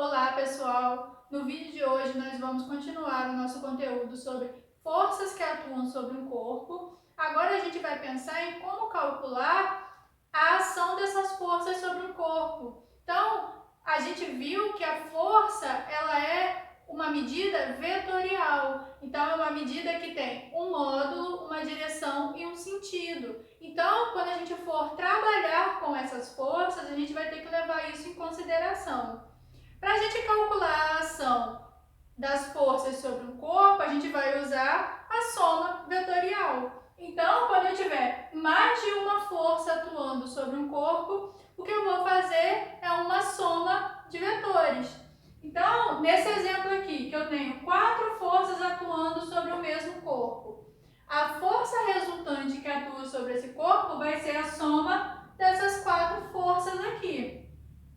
Olá, pessoal! No vídeo de hoje nós vamos continuar o nosso conteúdo sobre forças que atuam sobre um corpo. Agora a gente vai pensar em como calcular a ação dessas forças sobre um corpo. Então, a gente viu que a força ela é uma medida vetorial. Então, é uma medida que tem um módulo, uma direção e um sentido. Então, quando a gente for trabalhar com essas forças, a gente vai ter que levar isso em consideração. Para a gente calcular a ação das forças sobre um corpo, a gente vai usar a soma vetorial. Então, quando eu tiver mais de uma força atuando sobre um corpo, o que eu vou fazer é uma soma de vetores. Então, nesse exemplo aqui, que eu tenho 4 forças atuando sobre o mesmo corpo, a força resultante que atua sobre esse corpo vai ser a soma dessas 4 forças aqui.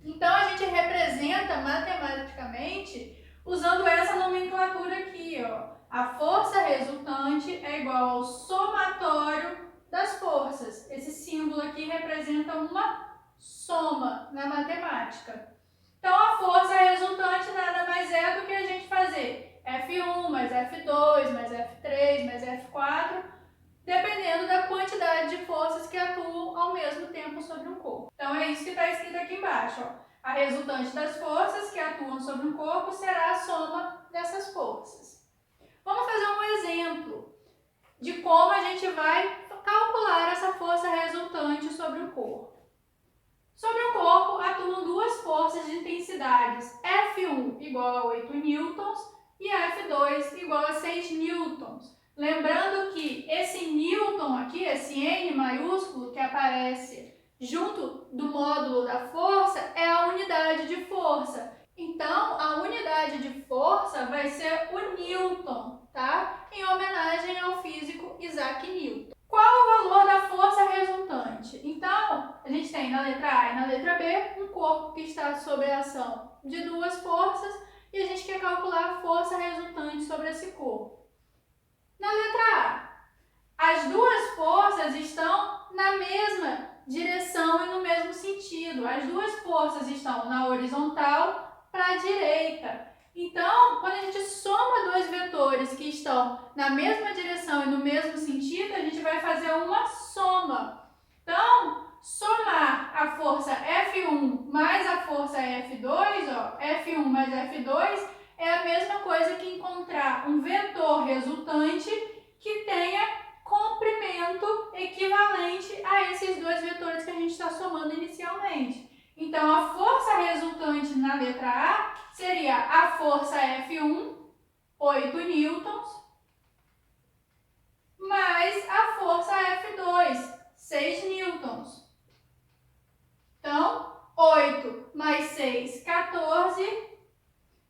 Então, a gente representa matematicamente usando essa nomenclatura aqui, ó. A força resultante é igual ao somatório das forças. Esse símbolo aqui representa uma soma na matemática. Então, a força resultante nada mais é do que a gente fazer F1 mais F2 mais F3 mais F4, dependendo da quantidade de forças que atuam ao mesmo tempo sobre um corpo. Então, é isso que está escrito aqui embaixo, ó. A resultante das forças que atuam sobre um corpo será a soma dessas forças. Vamos fazer um exemplo de como a gente vai calcular essa força resultante sobre o corpo. Sobre o corpo atuam duas forças de intensidades, F1 igual a 8 newtons e F2 igual a 6 newtons. Lembrando que esse newton aqui, esse N maiúsculo que aparece junto do módulo da força, é a unidade de força. Então, a unidade de força vai ser o newton, tá? Em homenagem ao físico Isaac Newton. Qual o valor da força resultante? Então, a gente tem na letra A e na letra B um corpo que está sob a ação de duas forças e a gente quer calcular a força resultante sobre esse corpo. Na letra A, as duas forças estão na mesma direção e no mesmo sentido. As duas forças estão na horizontal para a direita. Então, quando a gente soma dois vetores que estão na mesma direção e no mesmo sentido, a gente vai fazer uma soma. Então, somar a força F1 mais a força F2, ó, F1 mais F2, é a mesma coisa que encontrar um vetor resultante que tenha comprimento equivalente a esses dois vetores que a gente está somando inicialmente. Então, a força resultante na letra A seria a força F1, 8 newtons, mais a força F2, 6 newtons. Então, 8 mais 6, 14.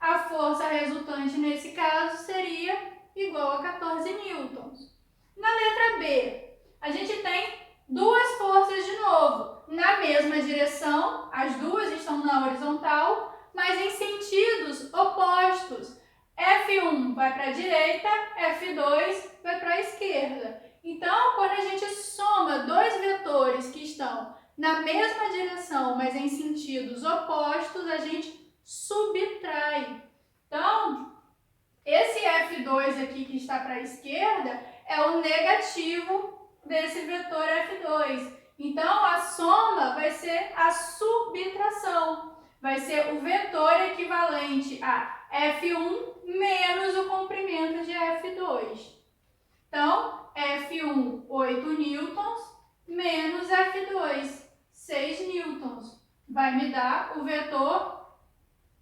A força resultante nesse caso seria igual a 14 newtons. Na letra B, a gente tem duas forças de novo, na mesma direção, as duas estão na horizontal, mas em sentidos opostos. F1 vai para a direita, F2 vai para a esquerda. Então, quando a gente soma dois vetores que estão na mesma direção, mas em sentidos opostos, a gente subtrai. Então, esse F2 aqui que está para a esquerda é o negativo desse vetor F2. Então, a soma vai ser a subtração. Vai ser o vetor equivalente a F1 menos o comprimento de F2. Então, F1, 8 newtons, menos F2, 6 newtons. Vai me dar o vetor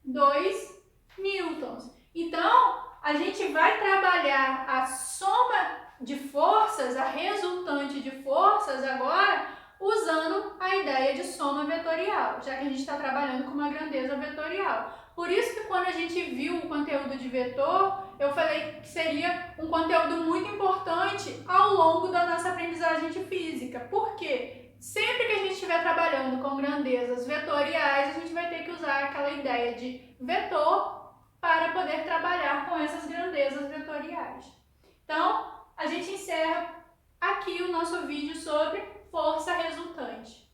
2 newtons. Então, a gente vai trabalhar a soma de forças, a resultante de forças agora, usando a ideia de soma vetorial, já que a gente está trabalhando com uma grandeza vetorial. Por isso que quando a gente viu o conteúdo de vetor, eu falei que seria um conteúdo muito importante ao longo da nossa aprendizagem de física. Por quê? Sempre que a gente estiver trabalhando com grandezas vetoriais, a gente vai ter que usar aquela ideia de vetor para poder trabalhar com essas grandezas vetoriais. Então, a gente encerra aqui o nosso vídeo sobre força resultante.